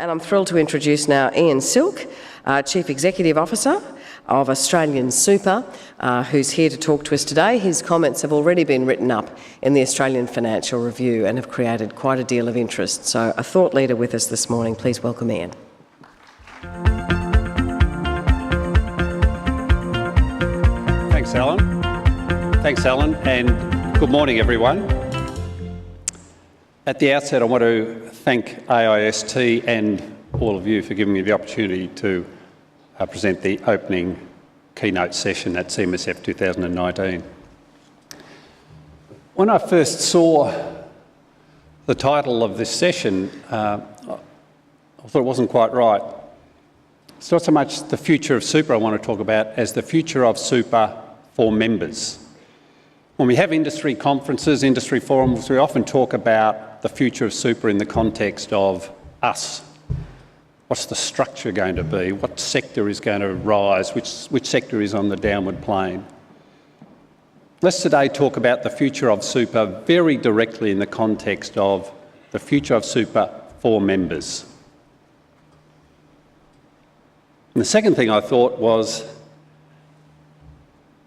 And I'm thrilled to introduce now Ian Silk, Chief Executive Officer of AustralianSuper, who's here to talk to us today. His comments have already been written up in the Australian Financial Review and have created quite a deal of interest. So a thought leader with us this morning. Please welcome Ian. Thanks, Alan, and good morning, everyone. At the outset, I want to thank AIST and all of you for giving me the opportunity to present the opening keynote session at CMSF 2019. When I first saw the title of this session, I thought it wasn't quite right. It's not so much the future of super I want to talk about as the future of super for members. When we have industry conferences, industry forums, we often talk about the future of super in the context of us. What's the structure going to be? What sector is going to rise? Which sector is on the downward plane? Let's today talk about the future of super very directly in the context of the future of super for members. And the second thing I thought was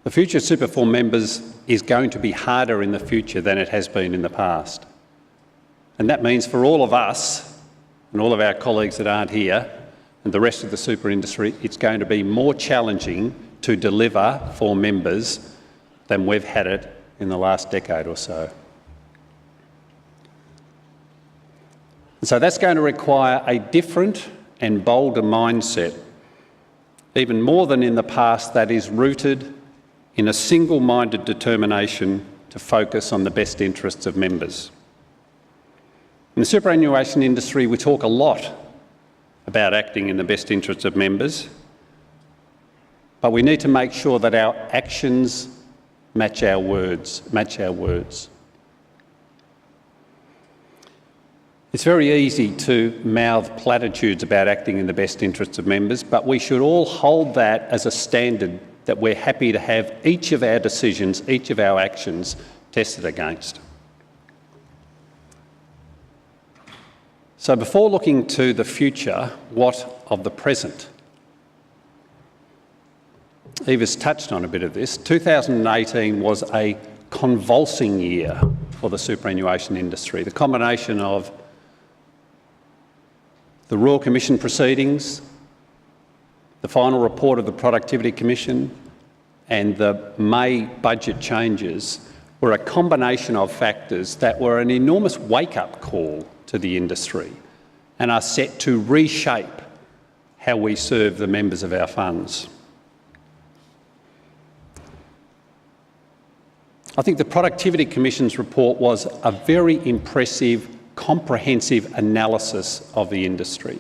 the future of super for members is going to be harder in the future than it has been in the past. And that means for all of us and all of our colleagues that aren't here and the rest of the super industry, it's going to be more challenging to deliver for members than we've had it in the last decade or so. And so that's going to require a different and bolder mindset, even more than in the past, that is rooted in a single-minded determination to focus on the best interests of members. In the superannuation industry, we talk a lot about acting in the best interests of members, but we need to make sure that our actions match our words. It's very easy to mouth platitudes about acting in the best interests of members, but we should all hold that as a standard that we're happy to have each of our decisions, each of our actions tested against. So before looking to the future, what of the present? Eva's touched on a bit of this. 2018 was a convulsing year for the superannuation industry. The combination of the Royal Commission proceedings, the final report of the Productivity Commission and the May budget changes were a combination of factors that were an enormous wake-up call to the industry and are set to reshape how we serve the members of our funds. I think the Productivity Commission's report was a very impressive, comprehensive analysis of the industry.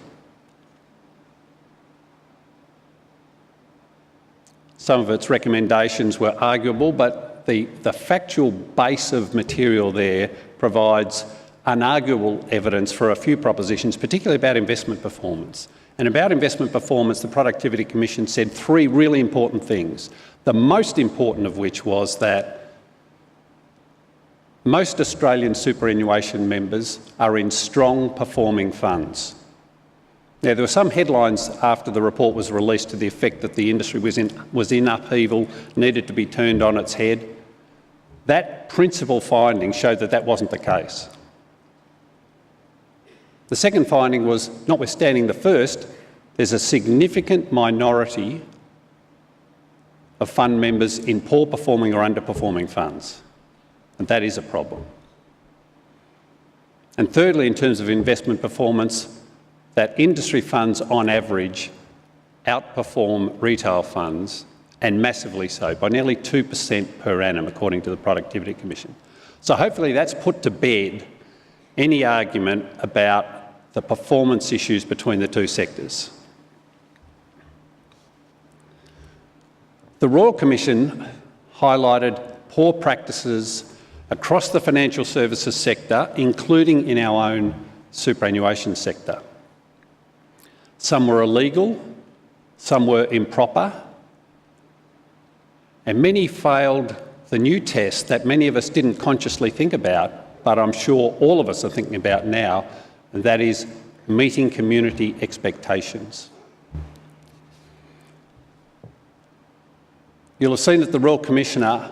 Some of its recommendations were arguable, but the factual base of material there provides unarguable evidence for a few propositions, particularly about investment performance. And about investment performance, the Productivity Commission said three really important things, the most important of which was that most Australian superannuation members are in strong performing funds. Now, there were some headlines after the report was released to the effect that the industry was in upheaval, needed to be turned on its head. That principal finding showed that that wasn't the case. The second finding was, notwithstanding the first, there's a significant minority of fund members in poor performing or underperforming funds, and that is a problem. And thirdly, in terms of investment performance, that industry funds on average outperform retail funds, and massively so, by nearly 2% per annum, according to the Productivity Commission. So hopefully that's put to bed any argument about the performance issues between the two sectors. The Royal Commission highlighted poor practices across the financial services sector, including in our own superannuation sector. Some were illegal, some were improper, and many failed the new test that many of us didn't consciously think about, but I'm sure all of us are thinking about now, and that is, meeting community expectations. You'll have seen that the Royal Commissioner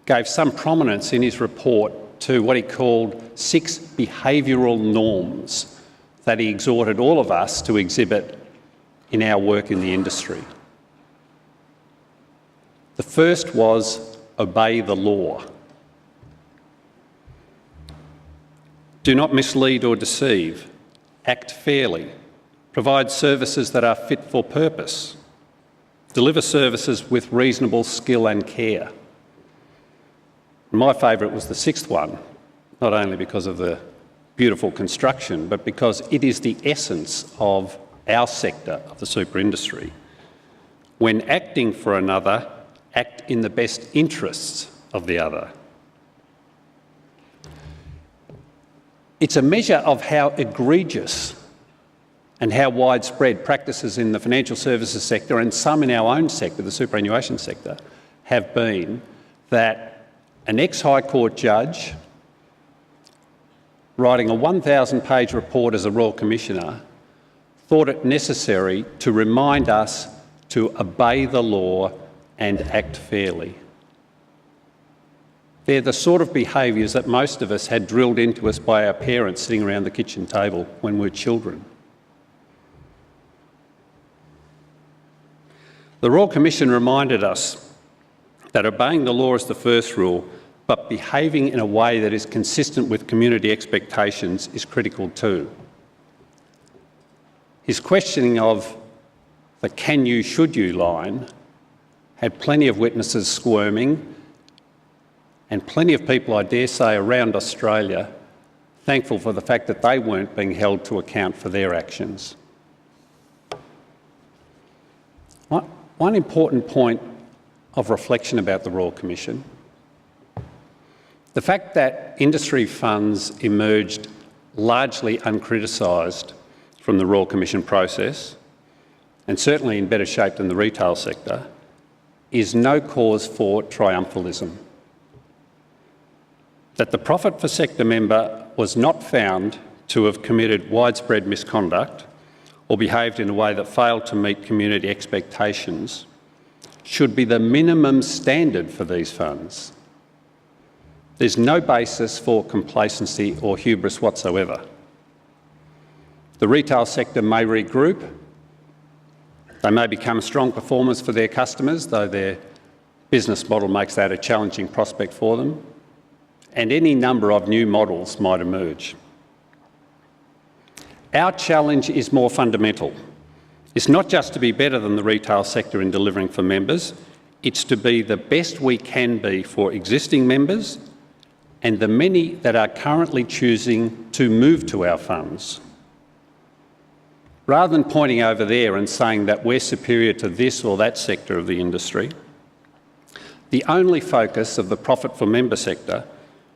gave some prominence in his report to what he called 6 behavioural norms that he exhorted all of us to exhibit in our work in the industry. The first was obey the law. Do not mislead or deceive. Act fairly. Provide services that are fit for purpose. Deliver services with reasonable skill and care. My favourite was the 6th one, not only because of the beautiful construction, but because it is the essence of our sector of the super industry. When acting for another, act in the best interests of the other. It's a measure of how egregious and how widespread practices in the financial services sector and some in our own sector, the superannuation sector, have been that an ex-High Court judge writing a 1,000-page report as a Royal Commissioner thought it necessary to remind us to obey the law and act fairly. They're the sort of behaviours that most of us had drilled into us by our parents sitting around the kitchen table when we were children. The Royal Commission reminded us that obeying the law is the first rule, but behaving in a way that is consistent with community expectations is critical too. His questioning of the can you, should you line had plenty of witnesses squirming and plenty of people, I dare say, around Australia thankful for the fact that they weren't being held to account for their actions. One important point of reflection about the Royal Commission: the fact that industry funds emerged largely uncriticised from the Royal Commission process, and certainly in better shape than the retail sector, is no cause for triumphalism. That the profit for sector member was not found to have committed widespread misconduct or behaved in a way that failed to meet community expectations should be the minimum standard for these funds. There's no basis for complacency or hubris whatsoever. The retail sector may regroup. They may become strong performers for their customers, though their business model makes that a challenging prospect for them, and any number of new models might emerge. Our challenge is more fundamental. It's not just to be better than the retail sector in delivering for members, it's to be the best we can be for existing members and the many that are currently choosing to move to our funds. Rather than pointing over there and saying that we're superior to this or that sector of the industry, the only focus of the profit for member sector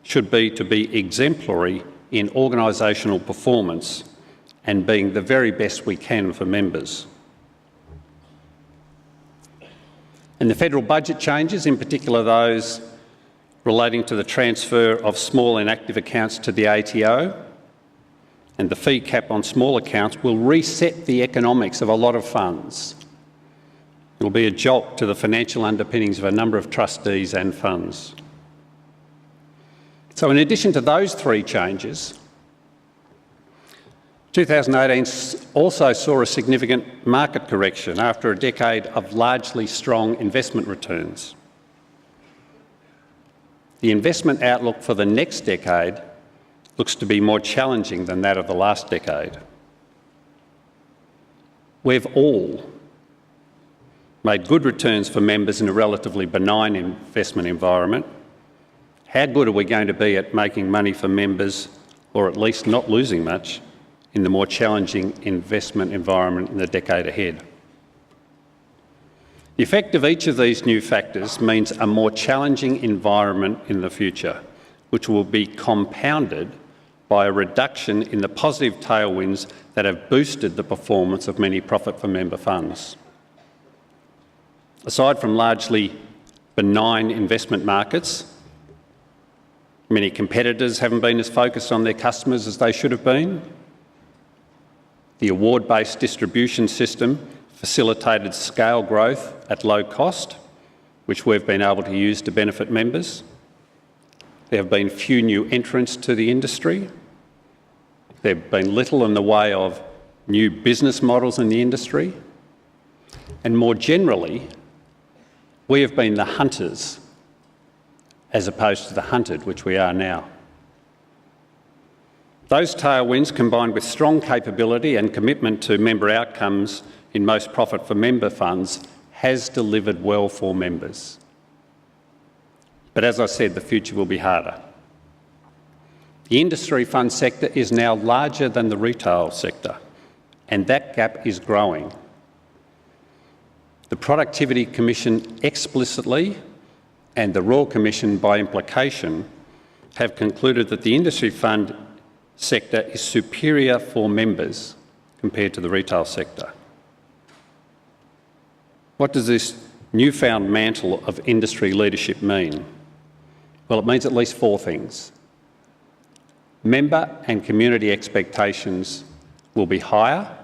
should be to be exemplary in organisational performance and being the very best we can for members. And the federal budget changes, in particular those relating to the transfer of small inactive accounts to the ATO and the fee cap on small accounts, will reset the economics of a lot of funds. It will be a jolt to the financial underpinnings of a number of trustees and funds. So in addition to those 3 changes, 2018 also saw a significant market correction after a decade of largely strong investment returns. The investment outlook for the next decade looks to be more challenging than that of the last decade. We've all made good returns for members in a relatively benign investment environment. How good are we going to be at making money for members, or at least not losing much, in the more challenging investment environment in the decade ahead? The effect of each of these new factors means a more challenging environment in the future, which will be compounded by a reduction in the positive tailwinds that have boosted the performance of many profit for member funds. Aside from largely benign investment markets, many competitors haven't been as focused on their customers as they should have been. The award-based distribution system facilitated scale growth at low cost, which we've been able to use to benefit members. There have been few new entrants to the industry. There have been little in the way of new business models in the industry. And more generally, we have been the hunters as opposed to the hunted, which we are now. Those tailwinds, combined with strong capability and commitment to member outcomes in most profit for member funds, has delivered well for members. But as I said, the future will be harder. The industry fund sector is now larger than the retail sector, and that gap is growing. The Productivity Commission explicitly, and the Royal Commission by implication, have concluded that the industry fund sector is superior for members compared to the retail sector. What does this newfound mantle of industry leadership mean? Well, it means at least 4 things. Member and community expectations will be higher.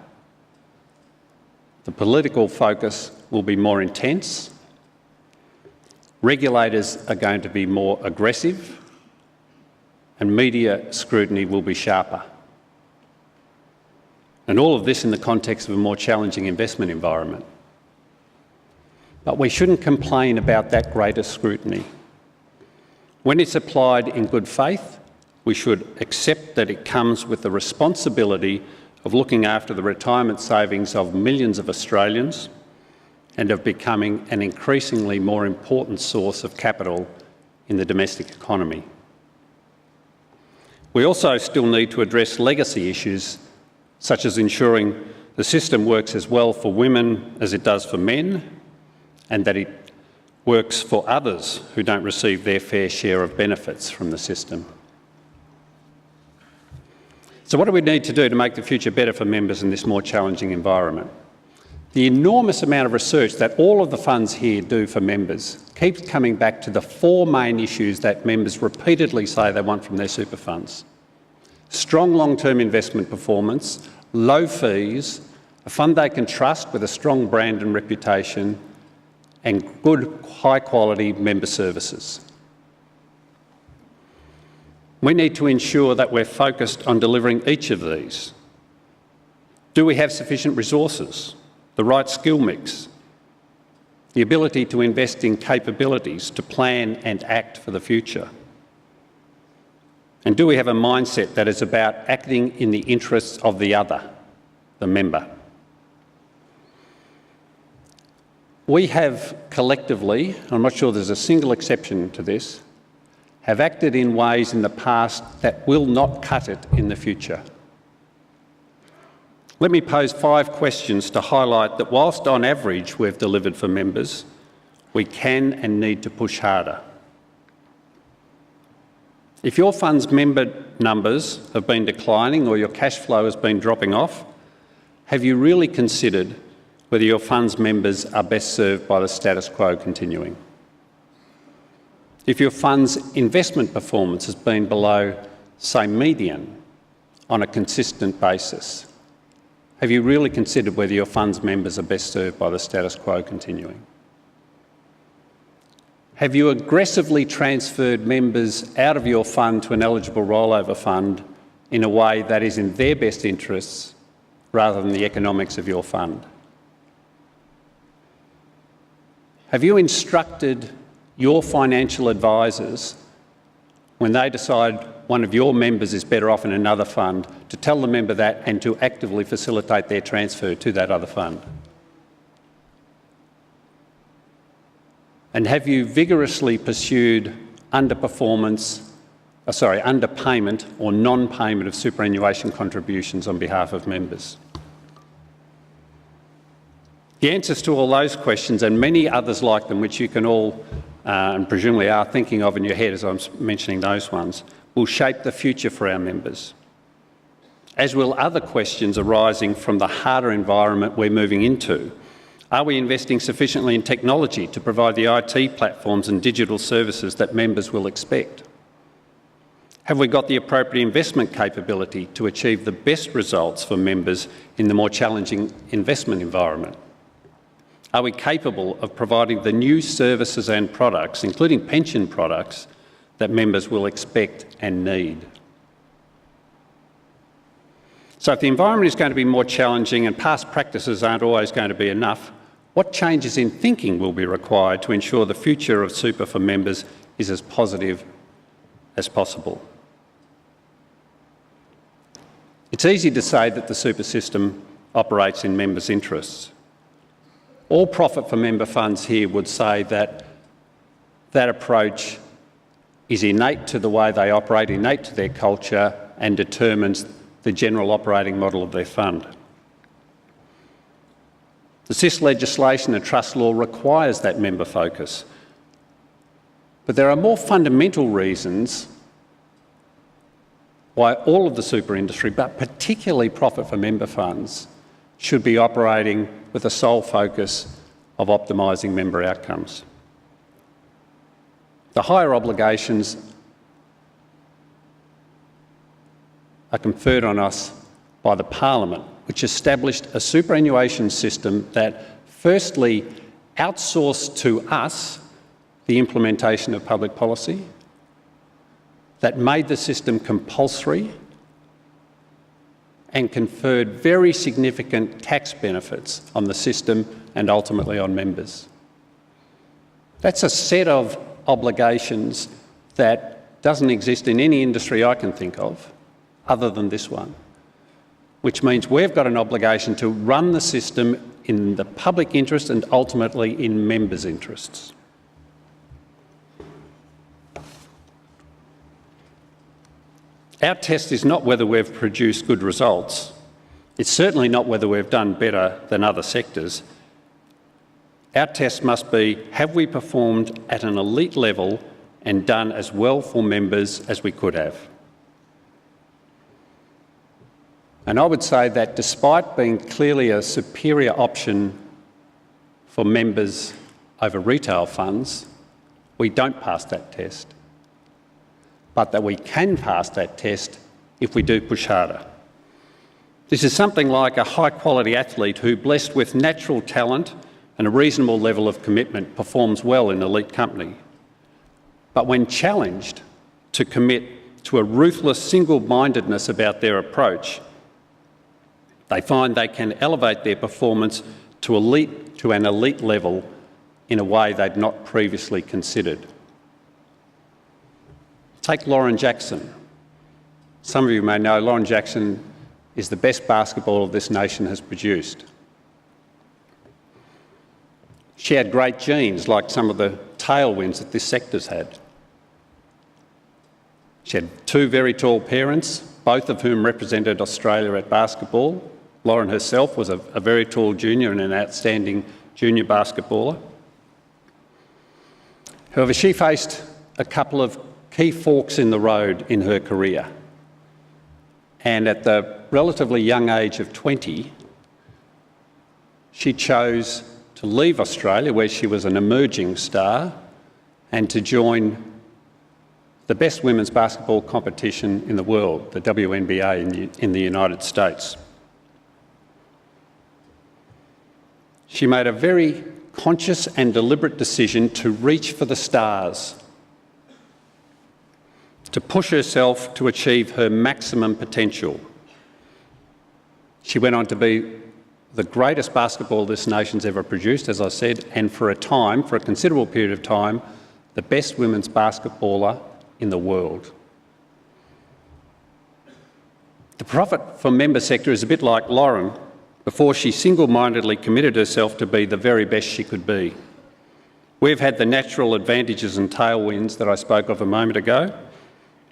The political focus will be more intense. Regulators are going to be more aggressive, and media scrutiny will be sharper. And all of this in the context of a more challenging investment environment. But we shouldn't complain about that greater scrutiny. When it's applied in good faith, we should accept that it comes with the responsibility of looking after the retirement savings of millions of Australians and of becoming an increasingly more important source of capital in the domestic economy. We also still need to address legacy issues, such as ensuring the system works as well for women as it does for men, and that it works for others who don't receive their fair share of benefits from the system. So what do we need to do to make the future better for members in this more challenging environment? The enormous amount of research that all of the funds here do for members keeps coming back to the 4 main issues that members repeatedly say they want from their super funds. Strong long-term investment performance, low fees, a fund they can trust with a strong brand and reputation, and good, high-quality member services. We need to ensure that we're focused on delivering each of these. Do we have sufficient resources, the right skill mix, the ability to invest in capabilities to plan and act for the future? And do we have a mindset that is about acting in the interests of the other, the member? We have collectively, I'm not sure there's a single exception to this, have acted in ways in the past that will not cut it in the future. Let me pose 5 questions to highlight that whilst on average we've delivered for members, we can and need to push harder. If your fund's member numbers have been declining or your cash flow has been dropping off, have you really considered whether your fund's members are best served by the status quo continuing? If your fund's investment performance has been below, say, median on a consistent basis, have you really considered whether your fund's members are best served by the status quo continuing? Have you aggressively transferred members out of your fund to an eligible rollover fund in a way that is in their best interests rather than the economics of your fund? Have you instructed your financial advisors, when they decide one of your members is better off in another fund, to tell the member that and to actively facilitate their transfer to that other fund? And have you vigorously pursued underpayment or non-payment of superannuation contributions on behalf of members? The answers to all those questions and many others like them, which you can all and presumably are thinking of in your head as I'm mentioning those ones, will shape the future for our members, as will other questions arising from the harder environment we're moving into. Are we investing sufficiently in technology to provide the IT platforms and digital services that members will expect? Have we got the appropriate investment capability to achieve the best results for members in the more challenging investment environment? Are we capable of providing the new services and products, including pension products, that members will expect and need? So if the environment is going to be more challenging and past practices aren't always going to be enough, what changes in thinking will be required to ensure the future of super for members is as positive as possible? It's easy to say that the super system operates in members' interests. All profit for member funds here would say that that approach is innate to the way they operate, innate to their culture, and determines the general operating model of their fund. The SIS legislation and trust law requires that member focus. But there are more fundamental reasons why all of the super industry, but particularly profit for member funds, should be operating with a sole focus of optimising member outcomes. The higher obligations are conferred on us by the Parliament, which established a superannuation system that firstly outsourced to us the implementation of public policy, that made the system compulsory and conferred very significant tax benefits on the system and ultimately on members. That's a set of obligations that doesn't exist in any industry I can think of other than this one, which means we've got an obligation to run the system in the public interest and ultimately in members' interests. Our test is not whether we've produced good results. It's certainly not whether we've done better than other sectors. Our test must be, have we performed at an elite level and done as well for members as we could have? And I would say that despite being clearly a superior option for members over retail funds, we don't pass that test. But that we can pass that test if we do push harder. This is something like a high-quality athlete who, blessed with natural talent and a reasonable level of commitment, performs well in elite company. But when challenged to commit to a ruthless single-mindedness about their approach, they find they can elevate their performance to an elite level in a way they'd not previously considered. Take Lauren Jackson. Some of you may know Lauren Jackson is the best basketballer this nation has produced. She had great genes, like some of the tailwinds that this sector's had. She had two very tall parents, both of whom represented Australia at basketball. Lauren herself was a very tall junior and an outstanding junior basketballer. However, she faced a couple of key forks in the road in her career. And at the relatively young age of 20, she chose to leave Australia, where she was an emerging star, and to join the best women's basketball competition in the world, the WNBA in the United States. She made a very conscious and deliberate decision to reach for the stars, to push herself to achieve her maximum potential. She went on to be the greatest basketballer this nation's ever produced, as I said, and for a considerable period of time, the best women's basketballer in the world. The profit from member sector is a bit like Lauren before she single-mindedly committed herself to be the very best she could be. We've had the natural advantages and tailwinds that I spoke of a moment ago,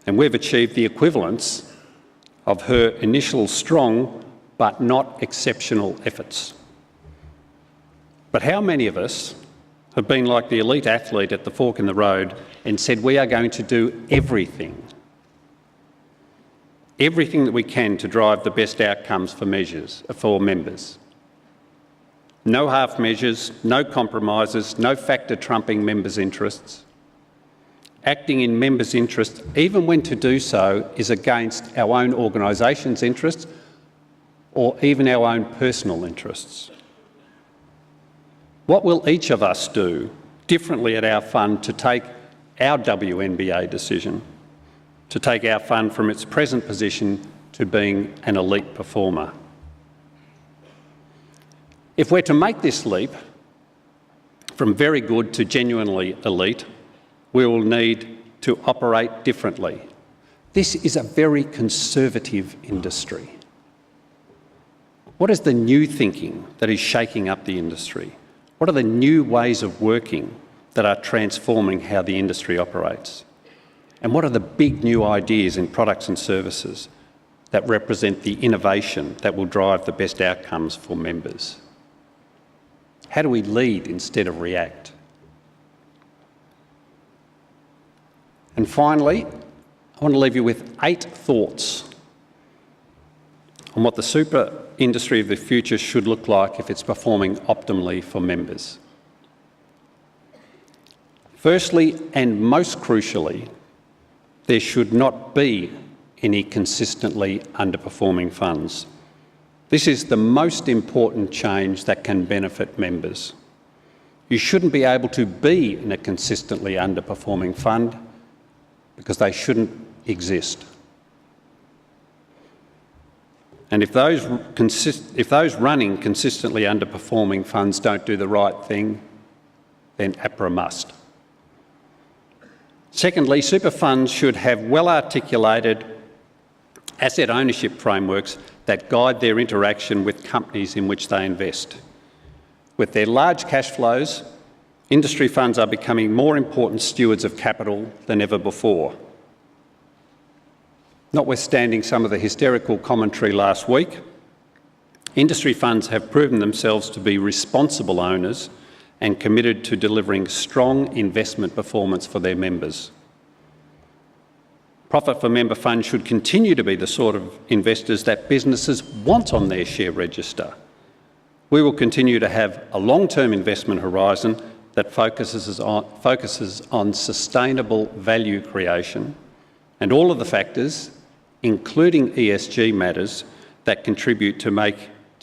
and we've achieved the equivalence of her initial strong but not exceptional efforts. But how many of us have been like the elite athlete at the fork in the road and said we are going to do everything that we can to drive the best outcomes for members? No half measures, no compromises, no factor trumping members' interests. acting in members' interests, even when to do so is against our own organisation's interests or even our own personal interests. What will each of us do differently at our fund to take our WNBA decision, to take our fund from its present position to being an elite performer? If we're to make this leap from very good to genuinely elite, we will need to operate differently. This is a very conservative industry. What is the new thinking that is shaking up the industry? What are the new ways of working that are transforming how the industry operates? And what are the big new ideas in products and services that represent the innovation that will drive the best outcomes for members? How do we lead instead of react? And finally, I want to leave you with 8 thoughts on what the super industry of the future should look like if it's performing optimally for members. Firstly, and most crucially, there should not be any consistently underperforming funds. This is the most important change that can benefit members. You shouldn't be able to be in a consistently underperforming fund because they shouldn't exist. And if those running consistently underperforming funds don't do the right thing, then APRA must. Secondly, super funds should have well-articulated asset ownership frameworks that guide their interaction with companies in which they invest. With their large cash flows, industry funds are becoming more important stewards of capital than ever before. Notwithstanding some of the hysterical commentary last week, industry funds have proven themselves to be responsible owners and committed to delivering strong investment performance for their members. Profit for member funds should continue to be the sort of investors that businesses want on their share register. We will continue to have a long-term investment horizon that focuses on sustainable value creation and all of the factors, including ESG matters, that contribute to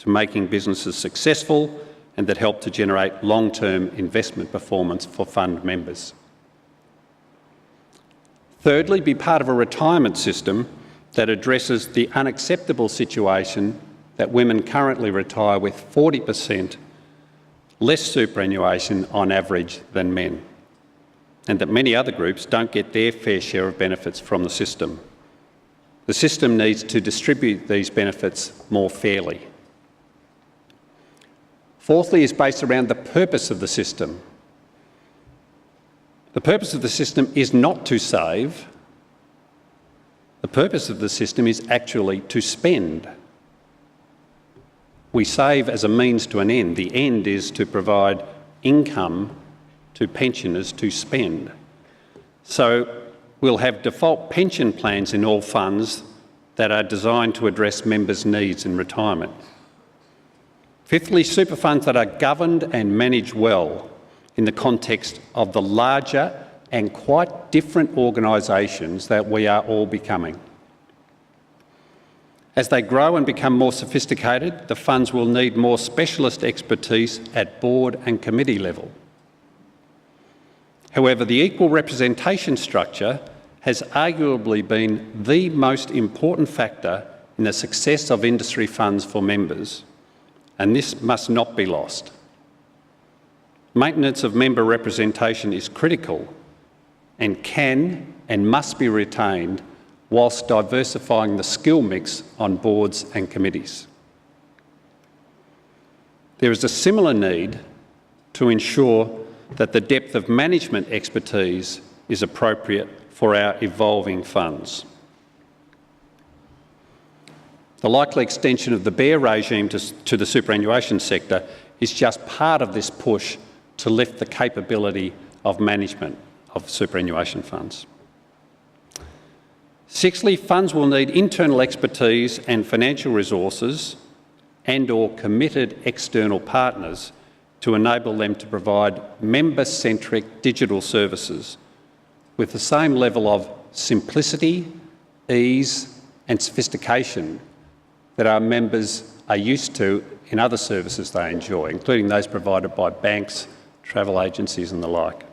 making businesses successful and that help to generate long-term investment performance for fund members. Thirdly, be part of a retirement system that addresses the unacceptable situation that women currently retire with 40% less superannuation on average than men, and that many other groups don't get their fair share of benefits from the system. The system needs to distribute these benefits more fairly. Fourthly, is based around the purpose of the system. The purpose of the system is not to save. The purpose of the system is actually to spend. We save as a means to an end. The end is to provide income to pensioners to spend. So we'll have default pension plans in all funds that are designed to address members' needs in retirement. Fifthly, super funds that are governed and managed well in the context of the larger and quite different organisations that we are all becoming. As they grow and become more sophisticated, the funds will need more specialist expertise at board and committee level. However, the equal representation structure has arguably been the most important factor in the success of industry funds for members, and this must not be lost. Maintenance of member representation is critical and can and must be retained whilst diversifying the skill mix on boards and committees. There is a similar need to ensure that the depth of management expertise is appropriate for our evolving funds. The likely extension of the BEAR regime to the superannuation sector is just part of this push to lift the capability of management of superannuation funds. Sixthly, funds will need internal expertise and financial resources and/or committed external partners to enable them to provide member-centric digital services with the same level of simplicity, ease and sophistication that our members are used to in other services they enjoy, including those provided by banks, travel agencies and the like.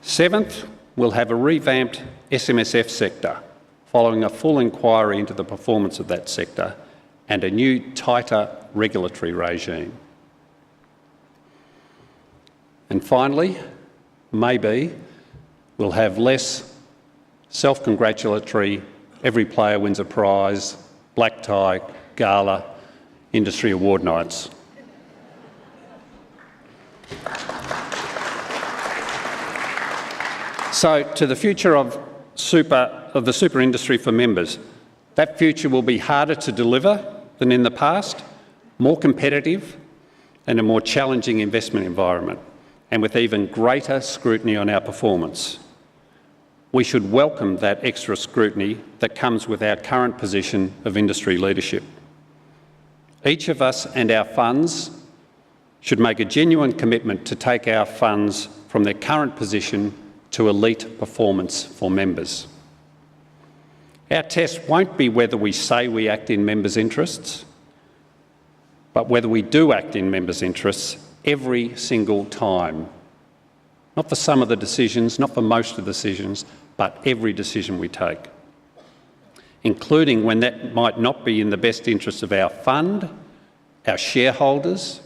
Seventh, we'll have a revamped SMSF sector following a full inquiry into the performance of that sector and a new, tighter regulatory regime. And finally, maybe we'll have less self-congratulatory, every player wins a prize, black tie, gala, industry award nights. So, to the future of the super industry for members, that future will be harder to deliver than in the past, more competitive and a more challenging investment environment, and with even greater scrutiny on our performance. We should welcome that extra scrutiny that comes with our current position of industry leadership. Each of us and our funds should make a genuine commitment to take our funds from their current position to elite performance for members. Our test won't be whether we say we act in members' interests, but whether we do act in members' interests every single time. Not for some of the decisions, not for most of the decisions, but every decision we take, including when that might not be in the best interests of our fund, our shareholders,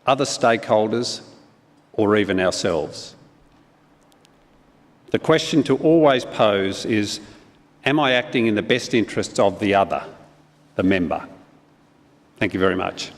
other stakeholders, or even ourselves. The question to always pose is, am I acting in the best interests of the other, the member? Thank you very much.